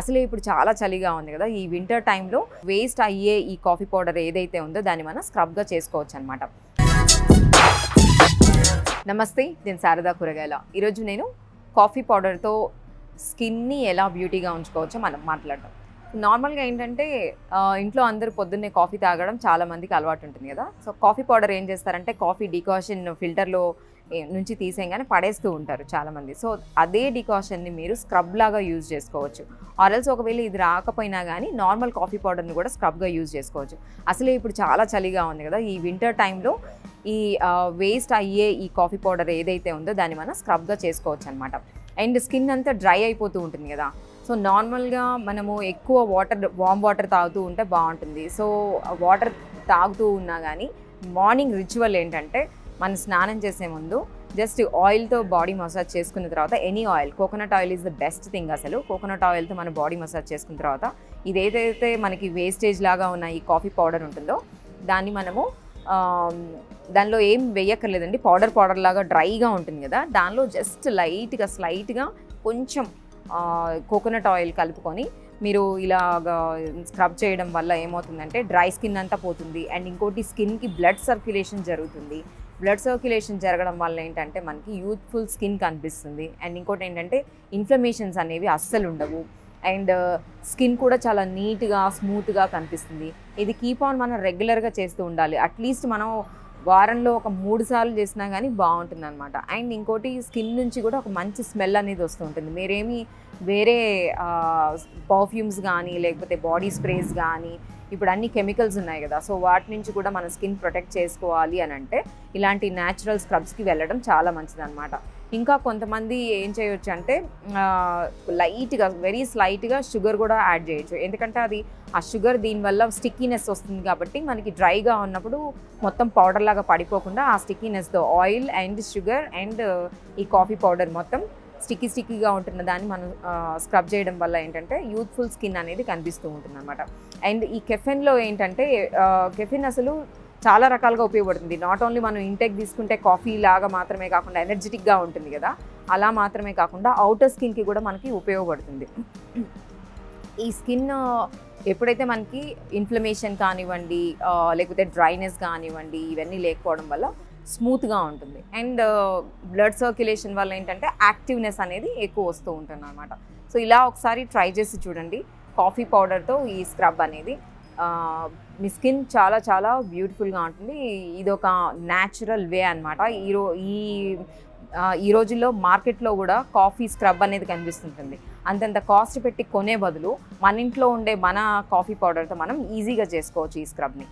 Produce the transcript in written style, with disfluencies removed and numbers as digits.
అసలు ఇప్పుడు చాలా చలిగా ఉంది కదా, ఈ వింటర్ టైంలో వేస్ట్ అయ్యే ఈ కాఫీ పౌడర్ ఏదైతే ఉందో దాన్ని మనం స్క్రబ్గా చేసుకోవచ్చు అనమాట. నమస్తే, నేను శారదా కూరగాయల. ఈరోజు నేను కాఫీ పౌడర్తో స్కిన్ని ఎలా బ్యూటీగా ఉంచుకోవచ్చో మనం మాట్లాడదాం. నార్మల్గా ఏంటంటే ఇంట్లో అందరూ పొద్దున్నే కాఫీ తాగడం చాలామందికి అలవాటు ఉంటుంది కదా. సో కాఫీ పౌడర్ ఏం చేస్తారంటే కాఫీ డికాషన్ ఫిల్టర్లో నుంచి తీసేయగానే పడేస్తూ ఉంటారు చాలామంది. సో అదే డికాషన్ని మీరు స్క్రబ్ లాగా యూజ్ చేసుకోవచ్చు. ఆర్ఎల్స్ ఒకవేళ ఇది రాకపోయినా కానీ నార్మల్ కాఫీ పౌడర్ని కూడా స్క్రబ్గా యూజ్ చేసుకోవచ్చు. అసలు ఇప్పుడు చాలా చలిగా ఉంది కదా, ఈ వింటర్ టైంలో ఈ వేస్ట్ అయ్యే ఈ కాఫీ పౌడర్ ఏదైతే ఉందో దాన్ని మనం స్క్రబ్గా చేసుకోవచ్చు అనమాట. అండ్ స్కిన్ అంతా డ్రై అయిపోతూ ఉంటుంది కదా. సో నార్మల్గా మనము ఎక్కువ వామ్ వాటర్ తాగుతూ ఉంటే బాగుంటుంది. సో వాటర్ తాగుతూ ఉన్నా కానీ మార్నింగ్ రిచువల్ ఏంటంటే మనం స్నానం చేసే ముందు జస్ట్ ఆయిల్తో బాడీ మసాజ్ చేసుకున్న తర్వాత, any oil, coconut oil is the best thing. అసలు కోకోనట్ ఆయిల్తో మన బాడీ మసాజ్ చేసుకున్న తర్వాత ఇదేదైతే మనకి వేస్టేజ్ లాగా ఉన్న ఈ కాఫీ పౌడర్ ఉంటుందో దాన్ని మనము దానిలో ఏం వేయక్కర్లేదండి. పౌడర్ లాగా డ్రైగా ఉంటుంది కదా, దానిలో జస్ట్ స్లైట్గా కొంచెం కోకోనట్ ఆయిల్ కలుపుకొని మీరు ఇలాగా స్క్రబ్ చేయడం వల్ల ఏమవుతుందంటే డ్రై స్కిన్ అంతా పోతుంది. అండ్ ఇంకోటి స్కిన్కి బ్లడ్ సర్క్యులేషన్ జరుగుతుంది. బ్లడ్ సర్క్యులేషన్ జరగడం వల్ల ఏంటంటే మనకి యూత్ఫుల్ స్కిన్ కనిపిస్తుంది. అండ్ ఇంకోటి ఏంటంటే ఇన్ఫ్లమేషన్స్ అనేవి అస్సలు ఉండవు. అండ్ స్కిన్ కూడా చాలా నీట్గా స్మూత్గా కనిపిస్తుంది. ఇది కీప్ ఆన్ మనం రెగ్యులర్గా చేస్తూ ఉండాలి. అట్లీస్ట్ మనం వారంలో ఒక 3 సార్లు చేసినా కానీ బాగుంటుంది అనమాట. అండ్ ఇంకోటి స్కిన్ నుంచి కూడా ఒక మంచి స్మెల్ అనేది వస్తూ ఉంటుంది. మీరేమి వేరే పర్ఫ్యూమ్స్ కానీ లేకపోతే బాడీ స్ప్రేస్ కానీ ఇప్పుడు అన్ని కెమికల్స్ ఉన్నాయి కదా, సో వాటి నుంచి కూడా మన స్కిన్ ప్రొటెక్ట్ చేసుకోవాలి అని అంటే ఇలాంటి న్యాచురల్ స్క్రబ్స్కి వెళ్ళడం చాలా మంచిది అనమాట. ఇంకా కొంతమంది ఏం చేయొచ్చు అంటే వెరీ స్లైట్గా షుగర్ కూడా యాడ్ చేయొచ్చు. ఎందుకంటే అది ఆ షుగర్ దీనివల్ల స్టిక్కీనెస్ వస్తుంది కాబట్టి మనకి డ్రైగా ఉన్నప్పుడు మొత్తం పౌడర్ లాగా పడిపోకుండా ఆ స్టిక్కీనెస్తో ఆయిల్ అండ్ షుగర్ అండ్ ఈ కాఫీ పౌడర్ మొత్తం స్టిక్కీగా ఉంటున్న దాన్ని మనం స్క్రబ్ చేయడం వల్ల ఏంటంటే యూత్ఫుల్ స్కిన్ అనేది కనిపిస్తూ ఉంటుంది అనమాట. అండ్ ఈ కెఫెన్లో ఏంటంటే కెఫెన్ అసలు చాలా రకాలుగా ఉపయోగపడుతుంది. నాట్ ఓన్లీ మనం ఇంటేక్ తీసుకుంటే కాఫీ లాగా మాత్రమే కాకుండా ఎనర్జెటిక్గా ఉంటుంది కదా, అలా మాత్రమే కాకుండా అవుటర్ స్కిన్కి కూడా మనకి ఉపయోగపడుతుంది. ఈ స్కిన్ ఎప్పుడైతే మనకి ఇన్ఫ్లమేషన్ కానివ్వండి లేకపోతే డ్రైనెస్ కానివ్వండి ఇవన్నీ లేకపోవడం వల్ల స్మూత్గా ఉంటుంది. అండ్ బ్లడ్ సర్క్యులేషన్ వల్ల ఏంటంటే యాక్టివ్నెస్ అనేది ఎక్కువ వస్తూ ఉంటుంది అనమాట. సో ఇలా ఒకసారి ట్రై చేసి చూడండి కాఫీ పౌడర్తో ఈ స్క్రబ్ అనేది. మీ స్కిన్ చాలా చాలా బ్యూటిఫుల్గా ఉంటుంది. ఇది ఒక న్యాచురల్ వే అనమాట. ఈ రోజుల్లో మార్కెట్లో కూడా కాఫీ స్క్రబ్ అనేది కనిపిస్తుంటుంది. అంతంత కాస్ట్ పెట్టి కొనే బదులు మన ఇంట్లో ఉండే మన కాఫీ పౌడర్తో మనం ఈజీగా చేసుకోవచ్చు ఈ స్క్రబ్ని.